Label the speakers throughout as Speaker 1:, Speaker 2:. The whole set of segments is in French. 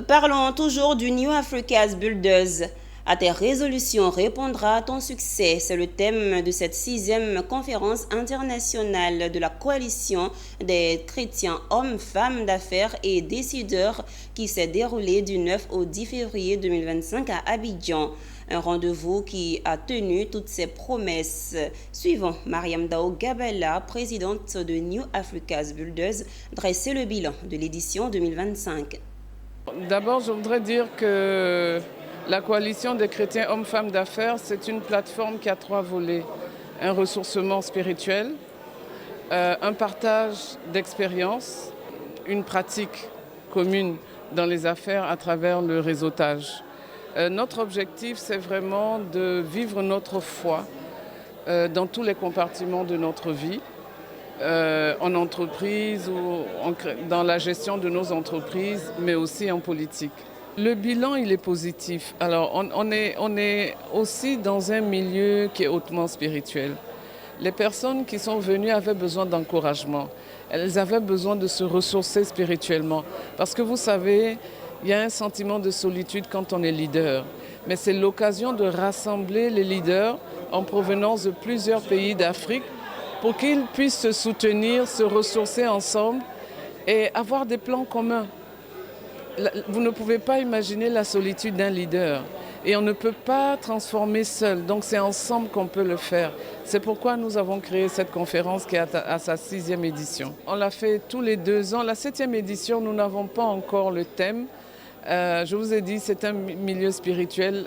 Speaker 1: Parlons toujours du New Africa's Builders. À tes résolutions répondra ton succès. C'est le thème de cette 6e conférence internationale de la coalition des chrétiens hommes, femmes d'affaires et décideurs qui s'est déroulée du 9 au 10 février 2025 à Abidjan. Un rendez-vous qui a tenu toutes ses promesses. Suivons Mariam Dao Gabella, présidente de New Africa's Builders, dresser le bilan de l'édition 2025.
Speaker 2: D'abord, je voudrais dire que la coalition des chrétiens hommes-femmes d'affaires, c'est une plateforme qui a 3 volets. Un ressourcement spirituel, un partage d'expériences, une pratique commune dans les affaires à travers le réseautage. Notre objectif, c'est vraiment de vivre notre foi dans tous les compartiments de notre vie, en entreprise ou dans la gestion de nos entreprises, mais aussi en politique. Le bilan, il est positif. Alors, on est aussi dans un milieu qui est hautement spirituel. Les personnes qui sont venues avaient besoin d'encouragement. Elles avaient besoin de se ressourcer spirituellement. Parce que vous savez, il y a un sentiment de solitude quand on est leader. Mais c'est l'occasion de rassembler les leaders en provenance de plusieurs pays d'Afrique pour qu'ils puissent se soutenir, se ressourcer ensemble et avoir des plans communs. Vous ne pouvez pas imaginer la solitude d'un leader et on ne peut pas transformer seul. Donc c'est ensemble qu'on peut le faire. C'est pourquoi nous avons créé cette conférence qui est à sa 6e édition. On l'a fait tous les 2 ans. La 7e édition, nous n'avons pas encore le thème. Je vous ai dit, c'est un milieu spirituel.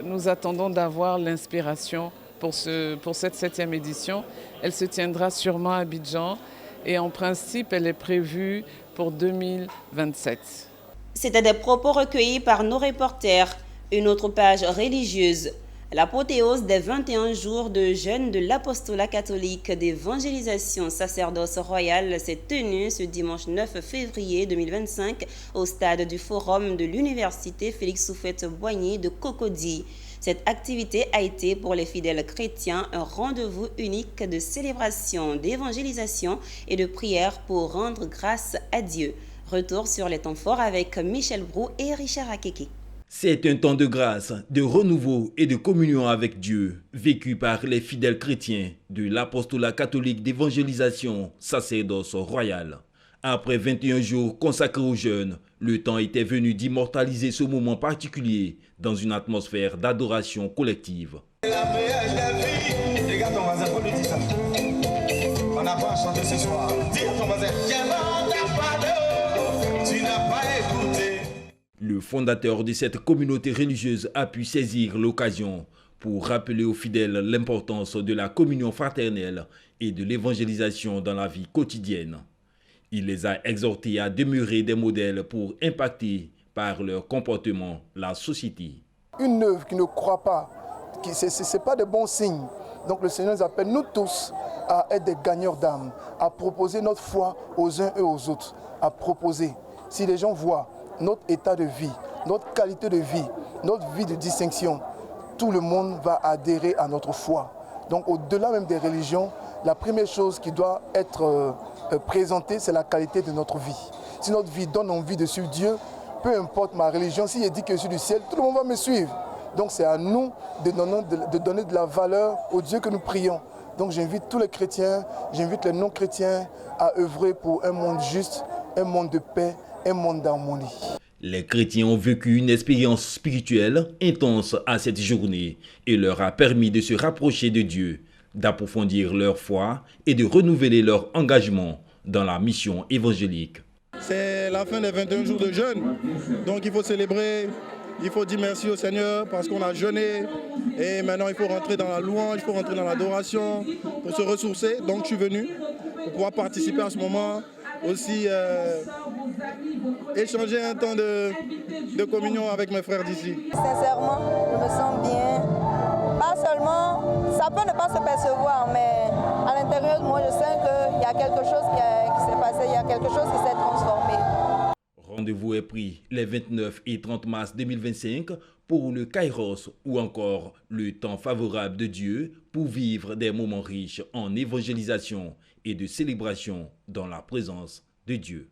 Speaker 2: Nous attendons d'avoir l'inspiration pour cette 7e édition. Elle se tiendra sûrement à Abidjan et en principe, elle est prévue pour 2027.
Speaker 1: C'était des propos recueillis par nos reporters. Une autre page religieuse. L'apothéose des 21 jours de jeûne de l'apostolat catholique d'évangélisation sacerdoce royal s'est tenue ce dimanche 9 février 2025 au stade du Forum de l'Université Félix Houphouët-Boigny de Cocody. Cette activité a été pour les fidèles chrétiens un rendez-vous unique de célébration, d'évangélisation et de prière pour rendre grâce à Dieu. Retour sur les temps forts avec Michel Brou et Richard Akeke.
Speaker 3: C'est un temps de grâce, de renouveau et de communion avec Dieu, vécu par les fidèles chrétiens de l'apostolat catholique d'évangélisation sacerdoce royal. Après 21 jours consacrés au jeûne, le temps était venu d'immortaliser ce moment particulier dans une atmosphère d'adoration collective.
Speaker 4: La meilleure de la vie. Regarde ton voisin, faut lui dire ça. On n'a pas à chanter ce soir. Dis à ton voisin, tu n'as pas écouté.
Speaker 3: Le fondateur de cette communauté religieuse a pu saisir l'occasion pour rappeler aux fidèles l'importance de la communion fraternelle et de l'évangélisation dans la vie quotidienne. Il les a exhortés à demeurer des modèles pour impacter par leur comportement la société.
Speaker 5: Une œuvre qui ne croit pas, ce n'est pas de bons signes. Donc le Seigneur nous appelle, nous tous, à être des gagneurs d'âme, à proposer notre foi aux uns et aux autres, à proposer. Si les gens voient notre état de vie, notre qualité de vie, notre vie de distinction, tout le monde va adhérer à notre foi. Donc au-delà même des religions, la première chose qui doit être présentée, c'est la qualité de notre vie. Si notre vie donne envie de suivre Dieu, peu importe ma religion, si je dis que je suis du ciel, tout le monde va me suivre. Donc c'est à nous de donner de la valeur au Dieu que nous prions. Donc j'invite tous les chrétiens, j'invite les non-chrétiens à œuvrer pour un monde juste, un monde de paix, un monde d'harmonie.
Speaker 3: Les chrétiens ont vécu une expérience spirituelle intense à cette journée et leur a permis de se rapprocher de Dieu, d'approfondir leur foi et de renouveler leur engagement dans la mission évangélique.
Speaker 6: C'est la fin des 21 jours de jeûne, donc il faut célébrer, il faut dire merci au Seigneur parce qu'on a jeûné et maintenant il faut rentrer dans la louange, il faut rentrer dans l'adoration pour se ressourcer. Donc je suis venu pour pouvoir participer à ce moment, aussi échanger un temps de communion avec mes frères d'ici.
Speaker 7: Sincèrement, je me sens bien. Pas seulement, ça peut ne pas se percevoir, mais à l'intérieur de moi, je sens qu'il y a quelque chose qui s'est passé, il y a quelque chose qui s'est transformé.
Speaker 3: Rendez-vous est pris les 29 et 30 mars 2025 pour le Kairos ou encore le temps favorable de Dieu pour vivre des moments riches en évangélisation et de célébration dans la présence de Dieu.